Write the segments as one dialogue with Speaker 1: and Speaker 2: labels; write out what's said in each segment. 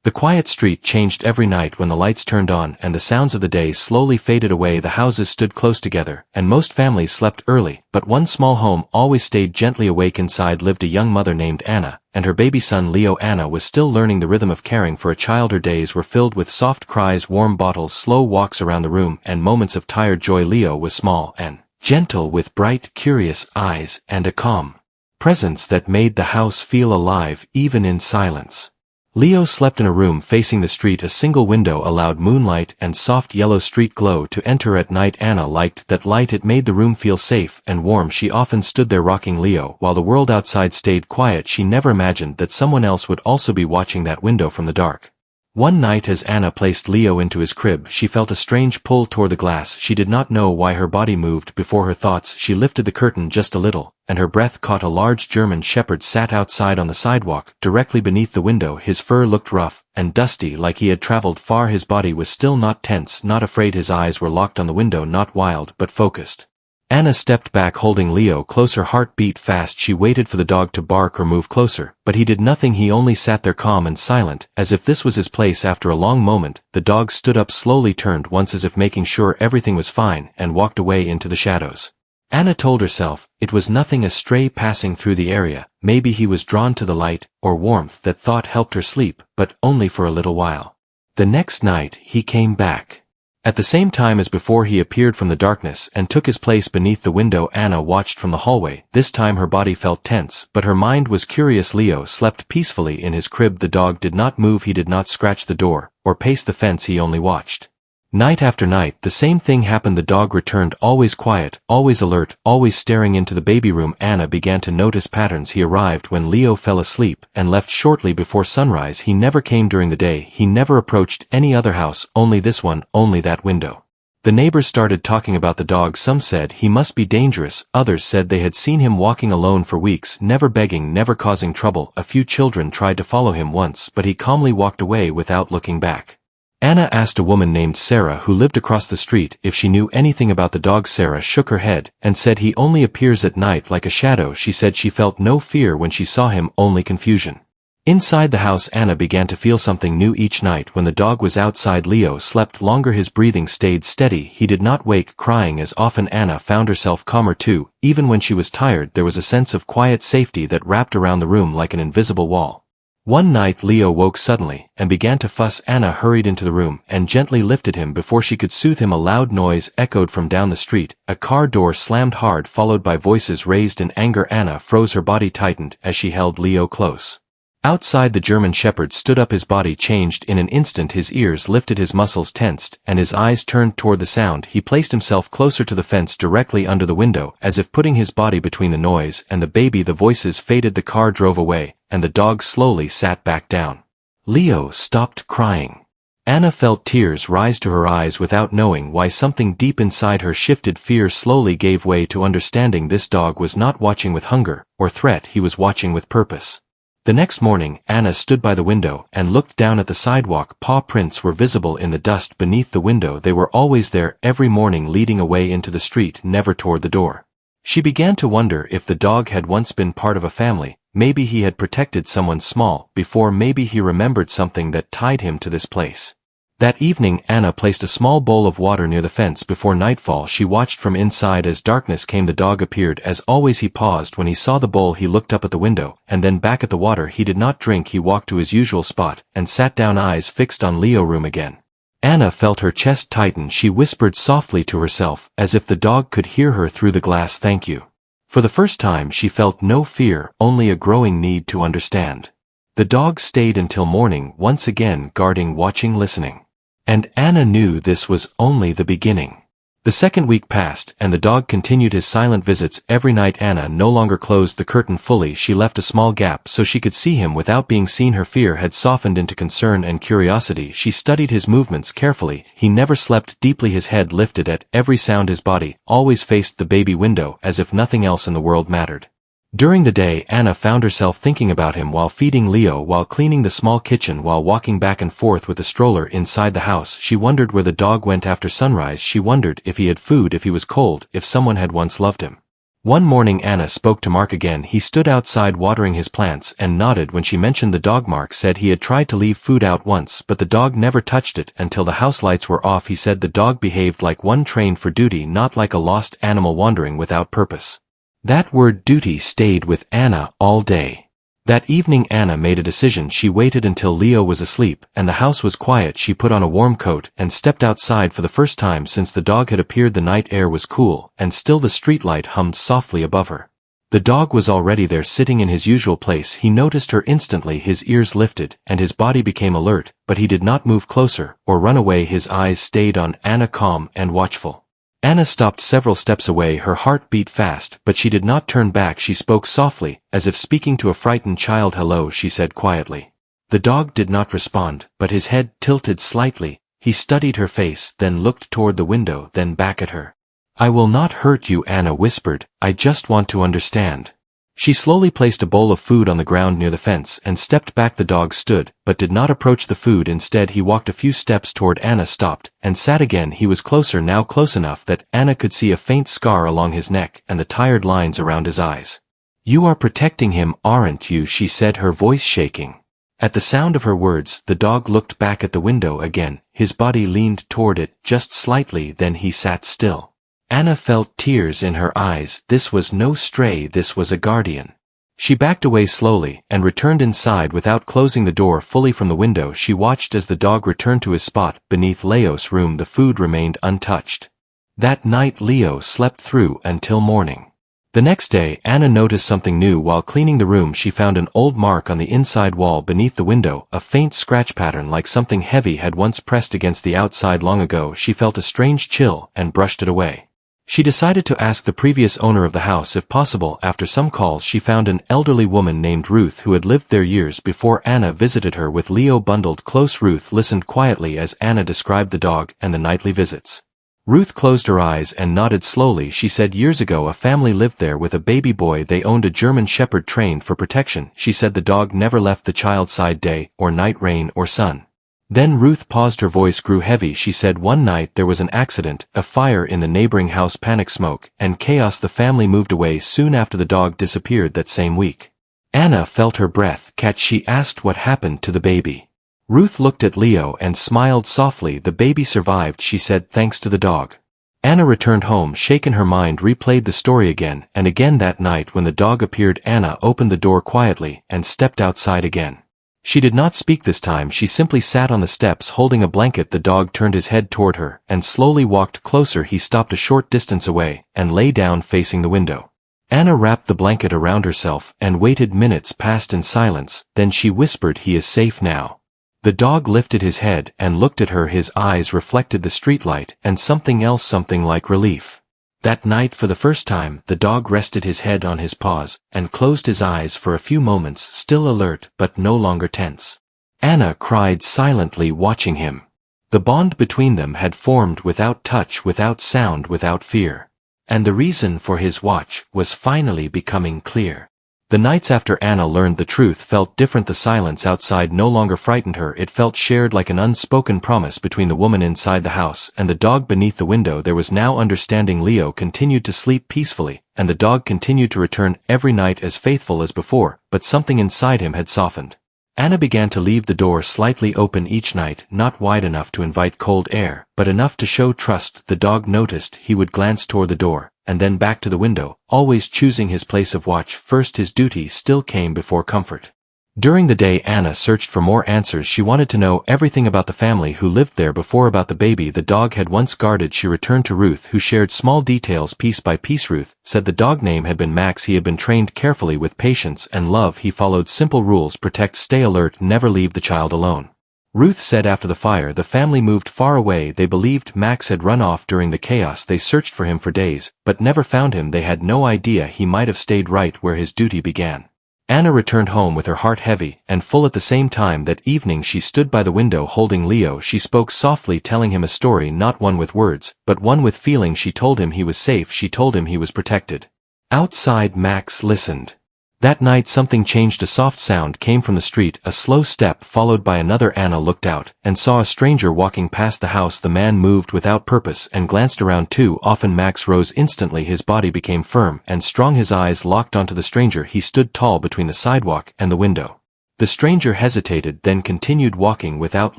Speaker 1: The quiet street changed every night when the lights turned on and the sounds of the day slowly faded away. The houses stood close together, and most families slept early, but one small home always stayed gently awake. Inside lived a young mother named Anna, and her baby son Leo. Anna was still learning the rhythm of caring for a child. Her days were filled with soft cries, warm bottles, slow walks around the room, and moments of tired joy. Leo was small and gentle, with bright, curious eyes and a calm presence that made the house feel alive even in silence. Leo slept in a room facing the street. A single window allowed moonlight and soft yellow street glow to enter at night. Anna liked that light. It made the room feel safe and warm. She often stood there rocking Leo while the world outside stayed quiet. She never imagined that someone else would also be watching that window from the dark. One night as Anna placed Leo into his crib, she felt a strange pull toward the glass. She did not know why her body moved before her thoughts. She lifted the curtain just a little, and her breath caught a large German shepherd sat outside on the sidewalk, directly beneath the window. His fur looked rough and dusty, like he had traveled far. His body was still not tense, not afraid. His eyes were locked on the window, not wild, but focused. Anna stepped back, holding Leo close. Her heart beat fast. She waited for the dog to bark or move closer, but he did nothing. He only sat there calm and silent, as if this was his place. After a long moment, the dog stood up slowly, turned once as if making sure everything was fine, and walked away into the shadows. Anna told herself, it was nothing, a stray passing through the area. Maybe he was drawn to the light or warmth. That thought helped her sleep, but only for a little while. The next night, he came back. At the same time as before, he appeared from the darkness and took his place beneath the window. Anna watched from the hallway. This time her body felt tense, but her mind was curious. Leo slept peacefully in his crib. The dog did not move. He did not scratch the door or pace the fence. He only watched. Night after night, the same thing happened. The dog returned, always quiet, always alert, always staring into the baby room. Anna began to notice patterns. He arrived when Leo fell asleep and left shortly before sunrise. He never came during the day. He never approached any other house, only this one, only that window. The neighbors started talking about the dog. Some said he must be dangerous. Others said they had seen him walking alone for weeks, never begging, never causing trouble. A few children tried to follow him once, but he calmly walked away without looking back. Anna asked a woman named Sarah who lived across the street if she knew anything about the dog. Sarah shook her head and said he only appears at night like a shadow. She said she felt no fear when she saw him, only confusion. Inside the house, Anna began to feel something new each night. When the dog was outside, Leo slept longer. His breathing stayed steady. He did not wake crying as often. Anna found herself calmer too. Even when she was tired, there was a sense of quiet safety that wrapped around the room like an invisible wall. One night Leo woke suddenly and began to fuss. Anna hurried into the room and gently lifted him before she could soothe him. A loud noise echoed from down the street. A car door slammed hard, followed by voices raised in anger. Anna froze. Her body tightened as she held Leo close. Outside, the German shepherd stood up. His body changed in an instant. His ears lifted, his muscles tensed, and his eyes turned toward the sound. He placed himself closer to the fence, directly under the window, as if putting his body between the noise and the baby. The voices faded. The car drove away, and the dog slowly sat back down. Leo stopped crying. Anna felt tears rise to her eyes without knowing why. Something deep inside her shifted. Fear slowly gave way to understanding. This dog was not watching with hunger or threat. He was watching with purpose. The next morning, Anna stood by the window and looked down at the sidewalk. Paw prints were visible in the dust beneath the window. They were always there, every morning, leading away into the street, never toward the door. She began to wonder if the dog had once been part of a family. Maybe he had protected someone small before. Maybe he remembered something that tied him to this place. That evening, Anna placed a small bowl of water near the fence. Before nightfall, she watched from inside. As darkness came, the dog appeared. As always, he paused when he saw the bowl. He looked up at the window, and then back at the water. He did not drink. He walked to his usual spot, and sat down, eyes fixed on Leo room again. Anna felt her chest tighten. She whispered softly to herself, as if the dog could hear her through the glass, "Thank you." For the first time, she felt no fear, only a growing need to understand. The dog stayed until morning, once again guarding, watching, listening. And Anna knew this was only the beginning. The second week passed, and the dog continued his silent visits every night. Anna no longer closed the curtain fully. She left a small gap so she could see him without being seen. Her fear had softened into concern and curiosity. She studied his movements carefully. He never slept deeply. His head lifted at every sound. His body always faced the baby window, as if nothing else in the world mattered. During the day, Anna found herself thinking about him while feeding Leo, while cleaning the small kitchen, while walking back and forth with the stroller inside the house. She wondered where the dog went after sunrise. She wondered if he had food, if he was cold, if someone had once loved him. One morning Anna spoke to Mark again. He stood outside watering his plants and nodded when she mentioned the dog. Mark said he had tried to leave food out once, but the dog never touched it until the house lights were off. He said the dog behaved like one trained for duty, not like a lost animal wandering without purpose. That word duty stayed with Anna all day. That evening Anna made a decision. She waited until Leo was asleep and the house was quiet. She put on a warm coat and stepped outside for the first time since the dog had appeared. The night air was cool, and still the streetlight hummed softly above her. The dog was already there, sitting in his usual place. He noticed her instantly. His ears lifted and his body became alert, but he did not move closer or run away. His eyes stayed on Anna, calm and watchful. Anna stopped several steps away. Her heart beat fast, but she did not turn back. She spoke softly, as if speaking to a frightened child. "Hello," she said quietly. The dog did not respond, but his head tilted slightly. He studied her face, then looked toward the window, then back at her. "I will not hurt you," Anna whispered. "I just want to understand." She slowly placed a bowl of food on the ground near the fence and stepped back. The dog stood, but did not approach the food. Instead he walked a few steps toward Anna, stopped, and sat again. He was closer now, close enough that Anna could see a faint scar along his neck and the tired lines around his eyes. "You are protecting him, aren't you?" she said, her voice shaking. At the sound of her words, the dog looked back at the window again. His body leaned toward it just slightly, then he sat still. Anna felt tears in her eyes. This was no stray, this was a guardian. She backed away slowly and returned inside without closing the door fully. From the window she watched as the dog returned to his spot beneath Leo's room. The food remained untouched. That night Leo slept through until morning. The next day Anna noticed something new. While cleaning the room she found an old mark on the inside wall beneath the window, a faint scratch pattern like something heavy had once pressed against the outside long ago. She felt a strange chill and brushed it away. She decided to ask the previous owner of the house if possible. After some calls she found an elderly woman named Ruth who had lived there years before Anna visited her with Leo bundled close. Ruth listened quietly as Anna described the dog and the nightly visits. Ruth closed her eyes and nodded slowly. She said years ago a family lived there with a baby boy. They owned a German Shepherd trained for protection. She said the dog never left the child's side day or night, rain or sun. Then Ruth paused. Her voice grew heavy. She said one night there was an accident, a fire in the neighboring house, panic, smoke, and chaos. The family moved away soon after. The dog disappeared that same week. Anna felt her breath catch. She asked what happened to the baby. Ruth looked at Leo and smiled softly. The baby survived, she said, thanks to the dog. Anna returned home shaken. Her mind replayed the story again and again. That night when the dog appeared, Anna opened the door quietly and stepped outside again. She did not speak this time. She simply sat on the steps holding a blanket. The dog turned his head toward her and slowly walked closer. He stopped a short distance away and lay down facing the window. Anna wrapped the blanket around herself and waited. Minutes passed in silence. Then she whispered, "He is safe now." The dog lifted his head and looked at her. His eyes reflected the streetlight and something else, something like relief. That night for the first time the dog rested his head on his paws and closed his eyes for a few moments, still alert but no longer tense. Anna cried silently watching him. The bond between them had formed without touch, without sound, without fear. And the reason for his watch was finally becoming clear. The nights after Anna learned the truth felt different. The silence outside no longer frightened her. It felt shared, like an unspoken promise between the woman inside the house and the dog beneath the window. There was now understanding. Leo continued to sleep peacefully, and the dog continued to return every night as faithful as before, but something inside him had softened. Anna began to leave the door slightly open each night, not wide enough to invite cold air, but enough to show trust. The dog noticed. He would glance toward the door, and then back to the window, always choosing his place of watch first. His duty still came before comfort. During the day Anna searched for more answers. She wanted to know everything about the family who lived there before, about the baby the dog had once guarded. She returned to Ruth, who shared small details piece by piece. Ruth said the dog name had been Max. He had been trained carefully with patience and love. He followed simple rules: protect, stay alert, never leave the child alone. Ruth said after the fire the family moved far away. They believed Max had run off during the chaos. They searched for him for days, but never found him. They had no idea he might have stayed right where his duty began. Anna returned home with her heart heavy and full. At the same time that evening she stood by the window holding Leo. She spoke softly, telling him a story, not one with words, but one with feeling. She told him he was safe. She told him he was protected. Outside Max listened. That night something changed. A soft sound came from the street, a slow step followed by another. Anna looked out, and saw a stranger walking past the house. The man moved without purpose and glanced around too often. Max rose instantly. His body became firm and strong. His eyes locked onto the stranger. He stood tall between the sidewalk and the window. The stranger hesitated, then continued walking without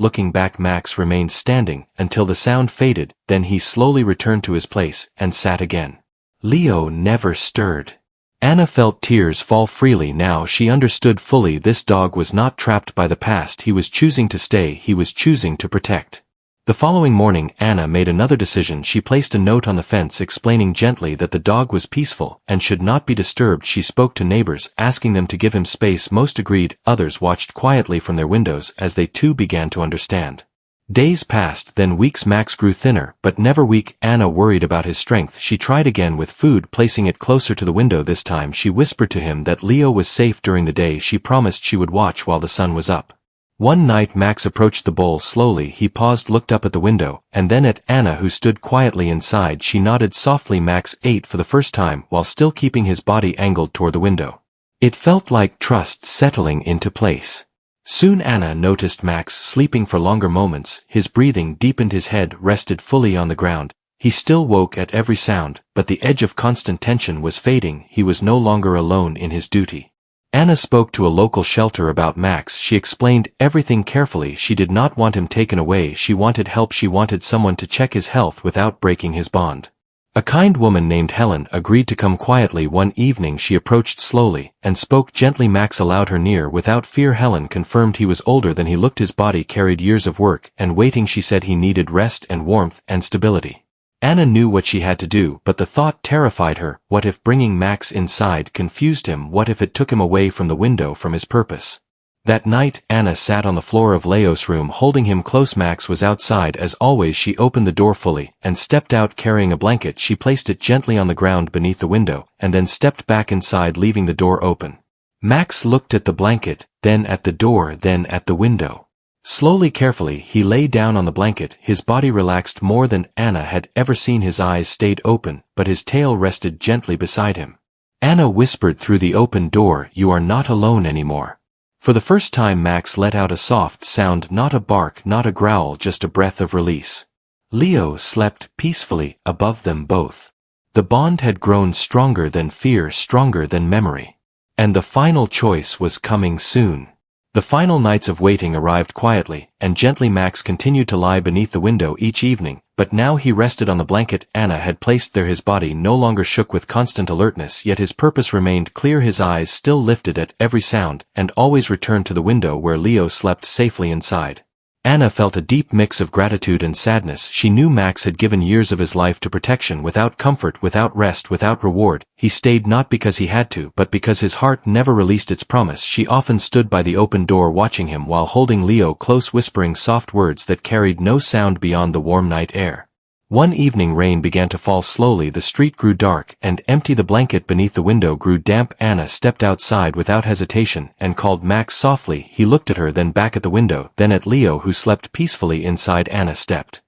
Speaker 1: looking back. Max remained standing until the sound faded, then he slowly returned to his place and sat again. Leo never stirred. Anna felt tears fall freely. Now she understood fully. This dog was not trapped by the past. He was choosing to stay. He was choosing to protect. The following morning, Anna made another decision. She placed a note on the fence explaining gently that the dog was peaceful and should not be disturbed. She spoke to neighbors, asking them to give him space. Most agreed. Others watched quietly from their windows as they too began to understand. Days passed, then weeks. Max grew thinner, but never weak. Anna worried about his strength. She tried again with food, placing it closer to the window. This time she whispered to him that Leo was safe during the day. She promised she would watch while the sun was up. One night Max approached the bowl slowly. He paused, looked up at the window, and then at Anna, who stood quietly inside. She nodded softly. Max ate for the first time while still keeping his body angled toward the window. It felt like trust settling into place. Soon Anna noticed Max sleeping for longer moments. His breathing deepened. His head rested fully on the ground. He still woke at every sound, but the edge of constant tension was fading. He was no longer alone in his duty. Anna spoke to a local shelter about Max. She explained everything carefully. She did not want him taken away. She wanted help. She wanted someone to check his health without breaking his bond. A kind woman named Helen agreed to come quietly. One evening she approached slowly and spoke gently. Max allowed her near without fear. Helen confirmed he was older than he looked. His body carried years of work and waiting. She said he needed rest and warmth and stability. Anna knew what she had to do, but the thought terrified her. What if bringing Max inside confused him? What if it took him away from the window, from his purpose? That night, Anna sat on the floor of Leo's room holding him close. Max was outside as always. She opened the door fully and stepped out carrying a blanket. She placed it gently on the ground beneath the window and then stepped back inside, leaving the door open. Max looked at the blanket, then at the door, then at the window. Slowly, carefully, he lay down on the blanket. His body relaxed more than Anna had ever seen. His eyes stayed open, but his tail rested gently beside him. Anna whispered through the open door, "You are not alone anymore." For the first time Max let out a soft sound, not a bark, not a growl, just a breath of release. Leo slept peacefully above them both. The bond had grown stronger than fear, stronger than memory. And the final choice was coming soon. The final nights of waiting arrived quietly and gently. Max continued to lie beneath the window each evening, but now he rested on the blanket Anna had placed there. His body no longer shook with constant alertness, yet his purpose remained clear. His eyes still lifted at every sound and always returned to the window where Leo slept safely inside. Anna felt a deep mix of gratitude and sadness. She knew Max had given years of his life to protection without comfort, without rest, without reward. He stayed not because he had to, but because his heart never released its promise. She often stood by the open door watching him while holding Leo close, whispering soft words that carried no sound beyond the warm night air. One evening rain began to fall slowly. The street grew dark and empty. The blanket beneath the window grew damp. Anna stepped outside without hesitation and called Max softly. He looked at her, then back at the window, then at Leo who slept peacefully inside. Anna stepped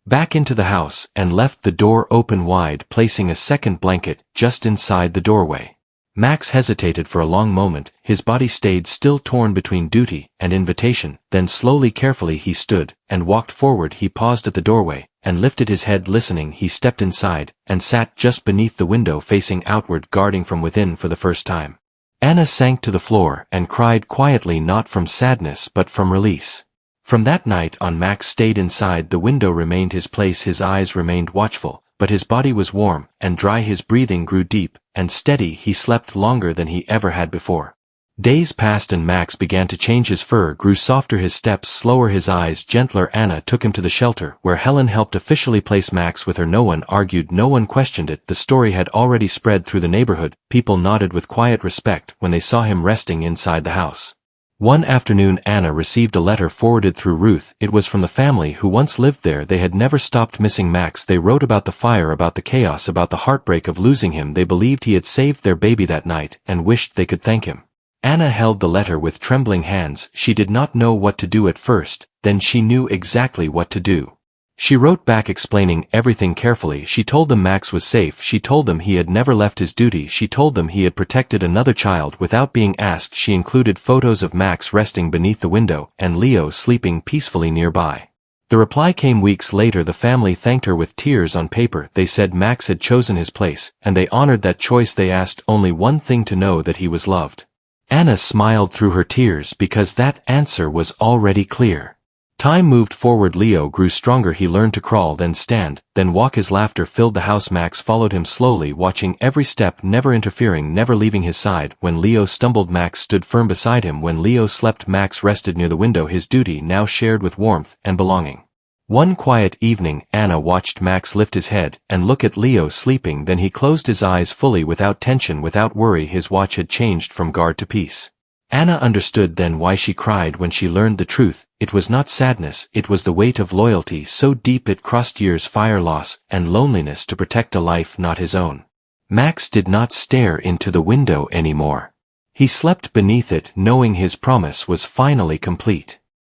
Speaker 1: back into the house and left the door open wide, placing a second blanket just inside the doorway. Max hesitated for a long moment. His body stayed still, torn between duty and invitation. Then slowly, carefully he stood and walked forward. He paused at the doorway and lifted his head, listening. He stepped inside and sat just beneath the window, facing outward, guarding from within for the first time. Anna sank to the floor and cried quietly, not from sadness but from release. From that night on, Max stayed inside. The window remained his place. His eyes remained watchful, but his body was warm and dry. His breathing grew deep and steady. He slept longer than he ever had before. Days passed and Max began to change. His fur grew softer, his steps slower, his eyes gentler. Anna took him to the shelter, where Helen helped officially place Max with her. No one argued, no one questioned it. The story had already spread through the neighborhood. People nodded with quiet respect when they saw him resting inside the house. One afternoon Anna received a letter forwarded through Ruth. It was from the family who once lived there. They had never stopped missing Max. They wrote about the fire, about the chaos, about the heartbreak of losing him. They believed he had saved their baby that night and wished they could thank him. Anna held the letter with trembling hands. She did not know what to do at first, then she knew exactly what to do. She wrote back explaining everything carefully. She told them Max was safe. She told them he had never left his duty. She told them he had protected another child without being asked. She included photos of Max resting beneath the window and Leo sleeping peacefully nearby. The reply came weeks later. The family thanked her with tears on paper. They said Max had chosen his place, and they honored that choice. They asked only one thing: to know that he was loved. Anna smiled through her tears because that answer was already clear. Time moved forward. Leo grew stronger. He learned to crawl, then stand, then walk. His laughter filled the house. Max followed him slowly, watching every step, never interfering, never leaving his side. When Leo stumbled, Max stood firm beside him. When Leo slept, Max rested near the window, his duty now shared with warmth and belonging. One quiet evening, Anna watched Max lift his head and look at Leo sleeping. Then he closed his eyes fully, without tension, without worry. His watch had changed from guard to peace. Anna understood then why she cried when she learned the truth. It was not sadness, it was the weight of loyalty so deep it crossed years, fire, loss, and loneliness to protect a life not his own. Max did not stare into the window anymore. He slept beneath it, knowing his promise was finally complete.